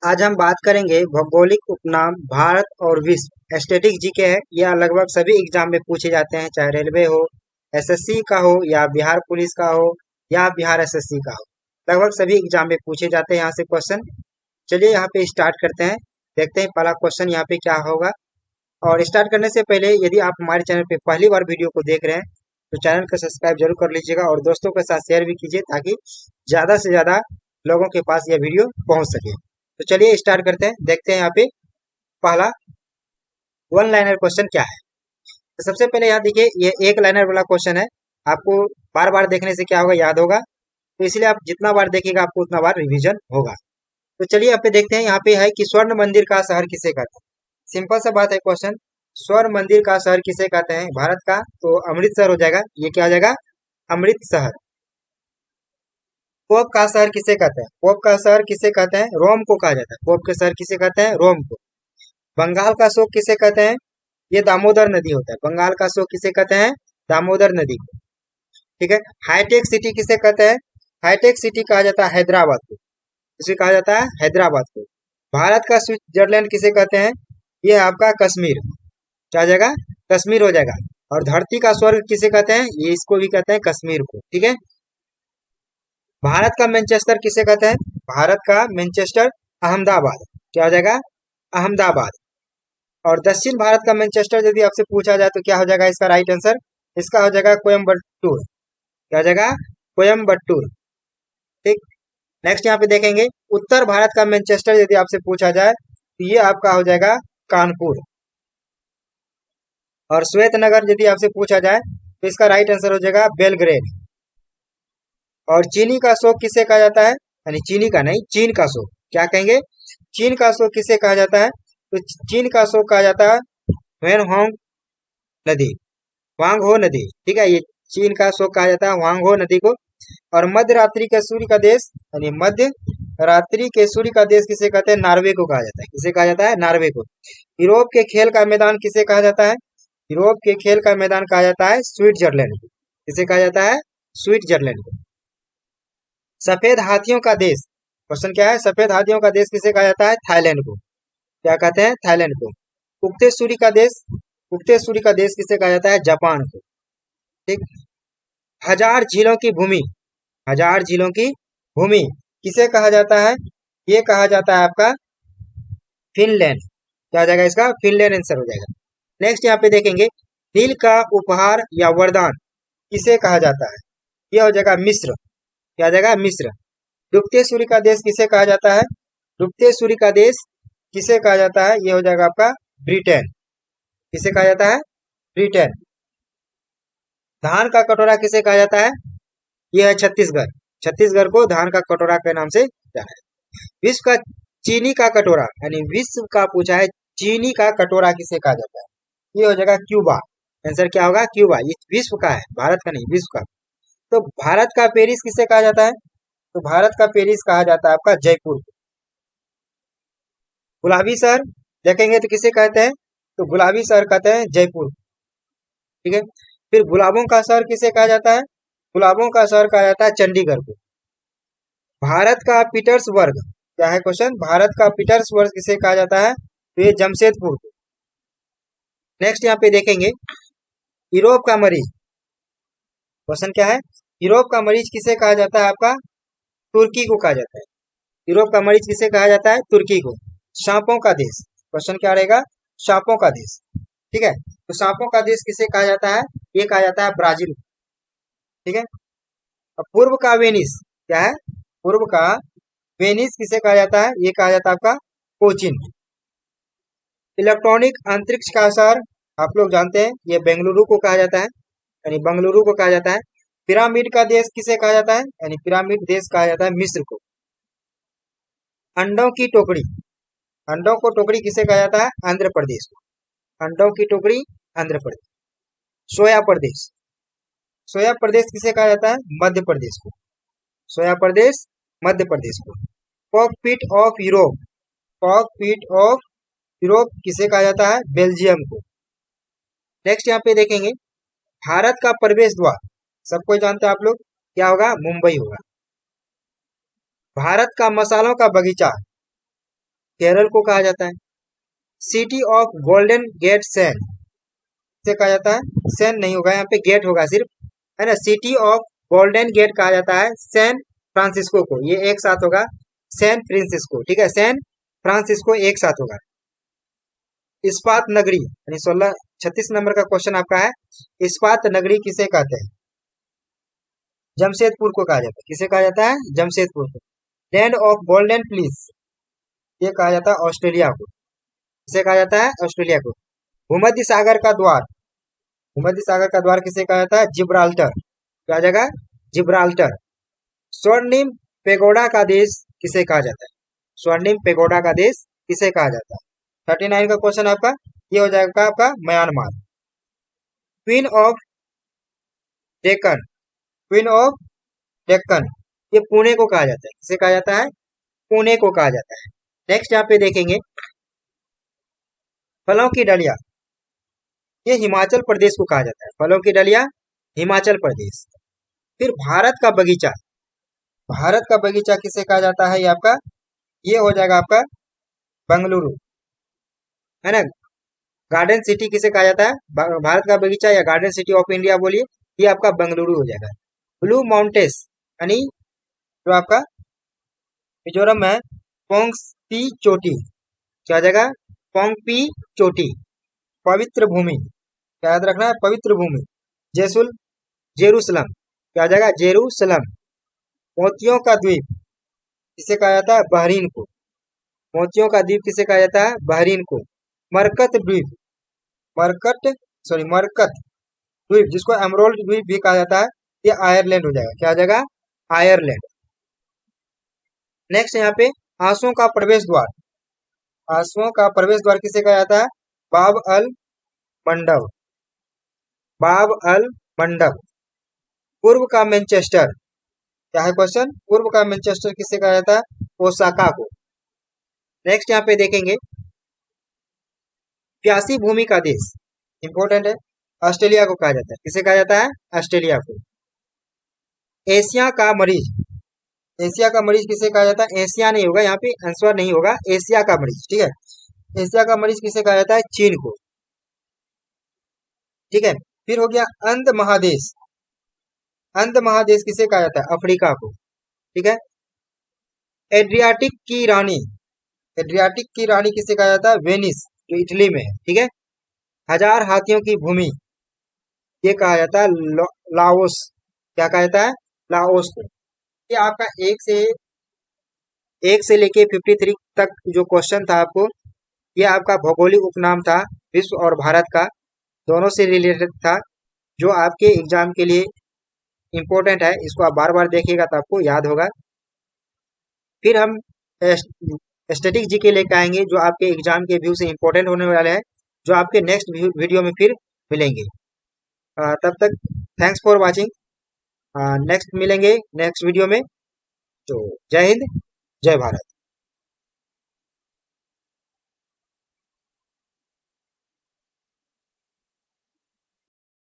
आज हम बात करेंगे भौगोलिक उपनाम भारत और विश्व। स्टैटिक जीके है, यह लगभग सभी एग्जाम में पूछे जाते हैं, चाहे रेलवे हो, एसएससी का हो या बिहार पुलिस का हो या बिहार एसएससी का हो। लगभग सभी एग्जाम में पूछे जाते हैं यहाँ से क्वेश्चन। चलिए यहाँ पे स्टार्ट करते हैं, देखते हैं पहला क्वेश्चन यहाँ पे क्या होगा। और स्टार्ट करने से पहले यदि आप हमारे चैनल पे पहली बार वीडियो को देख रहे हैं तो चैनल को सब्सक्राइब जरूर कर लीजिएगा और दोस्तों के साथ शेयर भी कीजिए ताकि ज्यादा से ज्यादा लोगों के पास यह वीडियो पहुंच सके। तो चलिए स्टार्ट करते हैं, देखते हैं यहाँ पे पहला वन लाइनर क्वेश्चन क्या है। तो सबसे पहले यहाँ देखिए, ये एक लाइनर वाला क्वेश्चन है। आपको बार बार देखने से क्या होगा, याद होगा। तो इसलिए आप जितना बार देखिएगा आपको उतना बार रिवीजन होगा। तो चलिए यहाँ पे देखते हैं, यहाँ पे है कि स्वर्ण मंदिर का शहर किसे कहते हैं। सिंपल सा बात है क्वेश्चन, स्वर्ण मंदिर का शहर किसे कहते हैं भारत का, तो अमृतसर हो जाएगा। ये क्या हो जाएगा, अमृतसर। पोप का शहर किसे कहते हैं, पोप का शहर किसे कहते हैं, रोम को कहा जाता है। पोप के शहर किसे कहते हैं, रोम को। बंगाल का शोक किसे कहते हैं, ये दामोदर नदी होता है। बंगाल का शोक किसे कहते हैं, दामोदर नदी को। ठीक है। हाईटेक सिटी किसे कहते हैं, हाईटेक सिटी कहा जाता है हैदराबाद को। इसे कहा जाता है हैदराबाद को। भारत का स्विट्जरलैंड किसे कहते हैं, ये है आपका कश्मीर। क्या हो जाएगा, कश्मीर हो जाएगा। और धरती का स्वर्ग किसे कहते हैं, ये इसको भी कहते हैं कश्मीर को। ठीक है। भारत का मैनचेस्टर किसे कहते हैं, भारत का मैनचेस्टर अहमदाबाद। क्या हो जाएगा, अहमदाबाद। और दक्षिण भारत का मैनचेस्टर यदि आपसे पूछा जाए तो क्या हो जाएगा इसका राइट आंसर, इसका हो जाएगा कोयम्बटूर। क्या हो जाएगा, कोयम्बटूर। ठीक। नेक्स्ट यहाँ पे देखेंगे, उत्तर भारत का मैनचेस्टर यदि आपसे पूछा जाए तो ये आपका हो जाएगा कानपुर। और श्वेत नगर यदि आपसे पूछा जाए तो इसका राइट आंसर हो जाएगा बेलग्रेड। और चीनी का शोक किसे कहा जाता है, यानी चीनी का नहीं, चीन का शोक। क्या कहेंगे, चीन का शोक किसे कहा जाता है, तो चीन का शोक कहा जाता है वेनहोंग नदी, वांगहो नदी। ठीक है, ये चीन का शोक कहा जाता है वांगहो नदी को। और मध्य रात्रि के सूर्य का देश, यानी मध्य रात्रि के सूर्य का देश किसे कहते हैं, नॉर्वे को कहा जाता है। किसे कहा जाता है, नॉर्वे को। यूरोप के खेल का मैदान किसे कहा जाता है, यूरोप के खेल का मैदान कहा जाता है स्विट्जरलैंड को। किसे कहा जाता है, स्विट्जरलैंड को। सफेद हाथियों का देश, क्वेश्चन क्या है, सफेद हाथियों का देश किसे कहा जाता है, थाईलैंड को। क्या कहते हैं, थाईलैंड को। उगते सूर्य का देश, उगते सूर्य का देश किसे कहा जाता है, जापान को। ठीक। हजार झीलों की भूमि, हजार झीलों की भूमि किसे कहा जाता है, ये कहा जाता है आपका फिनलैंड। क्या हो जाएगा इसका, फिनलैंड आंसर हो जाएगा। नेक्स्ट यहाँ पे देखेंगे, नील का उपहार या वरदान किसे कहा जाता है, यह हो जाएगा मिस्र। क्या हो जाएगा, मिस्र। डूबते सूर्य का देश किसे कहा जाता है, डूबते सूर्य का देश किसे कहा जाता है, यह हो जाएगा आपका ब्रिटेन। किसे कहा जाता है, ब्रिटेन। धान का कटोरा किसे कहा जाता है, यह है छत्तीसगढ़। छत्तीसगढ़ को धान का कटोरा के नाम से जाना है। विश्व का चीनी का कटोरा, यानी विश्व का पूछा है चीनी का कटोरा किसे कहा जाता है, ये हो जाएगा क्यूबा। आंसर क्या होगा, क्यूबा। ये विश्व का है, भारत का नहीं, विश्व का। तो भारत का पेरिस किसे कहा जाता है, तो भारत का पेरिस कहा जाता है आपका जयपुर। गुलाबी शहर देखेंगे तो किसे कहते हैं, तो गुलाबी शहर कहते हैं जयपुर। ठीक है। फिर गुलाबों का शहर किसे कहा जाता है, गुलाबों का शहर कहा जाता है चंडीगढ़ को। भारत का पीटर्सबर्ग, क्या है क्वेश्चन, भारत का पीटर्सबर्ग किसे कहा जाता है, तो ये जमशेदपुर को। नेक्स्ट यहाँ पे देखेंगे, यूरोप का मरीज, क्वेश्चन क्या है, यूरोप का मरीज किसे कहा जाता है आपका, तुर्की को कहा जाता है। यूरोप का मरीज किसे कहा जाता है, तुर्की को। सांपों का देश, क्वेश्चन क्या रहेगा, सांपों का देश। ठीक है। तो सांपों का देश किसे कहा जाता है, ये कहा जाता है ब्राजील। ठीक है। और पूर्व का वेनिस, क्या है, पूर्व का वेनिस किसे कहा जाता है, ये कहा जाता है आपका कोचिन। इलेक्ट्रॉनिक अंतरिक्ष का शहर आप लोग जानते हैं, ये बेंगलुरु को कहा जाता है, यानी बंगलुरु को कहा जाता है। पिरामिड का देश किसे कहा जाता है, यानी पिरामिड देश कहा जाता है मिस्र को। अंडों की टोकरी, अंडों को टोकरी किसे कहा जाता है, आंध्र प्रदेश को। अंडों की टोकरी, आंध्र प्रदेश। सोया प्रदेश, सोया प्रदेश किसे कहा जाता है, मध्य प्रदेश को। सोया प्रदेश, मध्य प्रदेश को। Cockpit of Europe, cockpit of Europe किसे कहा जाता है, बेल्जियम को। नेक्स्ट यहाँ पे देखेंगे, भारत का प्रवेश द्वार, सबको जानते हैं आप लोग, क्या होगा, मुंबई होगा। भारत का मसालों का बगीचा, केरल को कहा जाता है। City of golden gate San से कहा जाता है, सैन नहीं होगा यहाँ पे, गेट होगा सिर्फ, है ना। सिटी ऑफ गोल्डन गेट कहा जाता है सैन फ्रांसिस्को को, ये एक साथ होगा, सैन फ्रांसिस्को, ठीक है, सैन फ्रांसिस्को एक साथ होगा। इस्पात नगरी यानी 36 नंबर का क्वेश्चन आपका है, इस्पात नगरी किसे कहते हैं? जमशेदपुर को कहा जाता है। किसे कहा जाता है? जमशेदपुर को। लैंड ऑफ गोल्डन प्लीज ये कहा जाता है ऑस्ट्रेलिया को। किसे कहा जाता है? ऑस्ट्रेलिया को। भूमध्य सागर का द्वार, भूमध्य सागर का द्वार किसे कहा जाता है? जिब्राल्टर। क्या जगह? जिब्राल्टर। स्वर्णिम पेगोडा का देश किसे कहा जाता है? स्वर्णिम पेगोडा का देश किसे कहा जाता है? 39 का क्वेश्चन आपका ये हो जाएगा आपका Myanmar. Queen of Deccan, queen of Deccan ये पुणे को कहा जाता है। किसे कहा जाता है? पुणे को कहा जाता है। नेक्स्ट यहाँ पे देखेंगे फलों की डलिया, ये हिमाचल प्रदेश को कहा जाता है। फलों की डलिया हिमाचल प्रदेश। फिर भारत का बगीचा, भारत का बगीचा किसे कहा जाता है? ये आपका ये हो जाएगा आपका बेंगलुरु, है ना। गार्डन सिटी किसे कहा जाता है? भारत का बगीचा या गार्डन सिटी ऑफ इंडिया बोलिए, ये आपका बेंगलुरु हो जाएगा। ब्लू माउंटेन्स यानी जो आपका मिजोरम में पोंगपी चोटी, क्या जगह? पोंगपी चोटी। पवित्र भूमि, क्या याद रखना है? पवित्र भूमि जेरूसलम, क्या जगह? जेरूसलम। मोतियों का द्वीप किसे कहा जाता है? बहरीन को। मोतियों का द्वीप किसे कहा जाता है? बहरीन को। मरकत द्वीप, मरकत द्वीप जिसको एमरोल्ड द्वीप भी कहा जाता है, ये आयरलैंड हो जाएगा। क्या जगह? आयरलैंड। नेक्स्ट यहाँ पे आंसुओं का प्रवेश द्वार, आंसुओं का प्रवेश द्वार किसे कहा जाता है? बाब अल मंडब, बाब अल मंडब। पूर्व का मैनचेस्टर, क्या है क्वेश्चन? पूर्व का मैनचेस्टर किसे कहा जाता है? ओसाका को। नेक्स्ट यहाँ पे देखेंगे प्यासी भूमि का देश, इंपॉर्टेंट है, ऑस्ट्रेलिया को कहा जाता है। किसे कहा जाता है? ऑस्ट्रेलिया को। एशिया का मरीज, एशिया का मरीज किसे कहा जाता है? एशिया नहीं होगा यहाँ पे, आंसर नहीं होगा, एशिया का मरीज, ठीक है। एशिया का मरीज किसे कहा जाता है? चीन को, ठीक है। फिर हो गया अंध महादेश, अंध महादेश किसे कहा जाता है? अफ्रीका को, ठीक है। एड्रियाटिक की रानी, एड्रियाटिक की रानी किसे कहा जाता है? वेनिस, जो इटली में है, ठीक है। हजार हाथियों की भूमि ये कहा जाता है लाओस, क्या कहा जाता है? लाओस को। ये आपका एक से लेके 53 तक जो क्वेश्चन था आपको, ये आपका भौगोलिक उपनाम था, विश्व और भारत का दोनों से रिलेटेड था, जो आपके एग्जाम के लिए इम्पोर्टेंट है। इसको आप बार बार देखिएगा तो आपको याद होगा। फिर हम स्टैटिक जीके लेकर आएंगे, जो आपके एग्जाम के व्यू से इम्पोर्टेंट होने वाले हैं, जो आपके नेक्स्ट वीडियो में फिर मिलेंगे। तब तक थैंक्स फॉर वाचिंग। नेक्स्ट मिलेंगे नेक्स्ट वीडियो में। तो जय हिंद, जय भारत।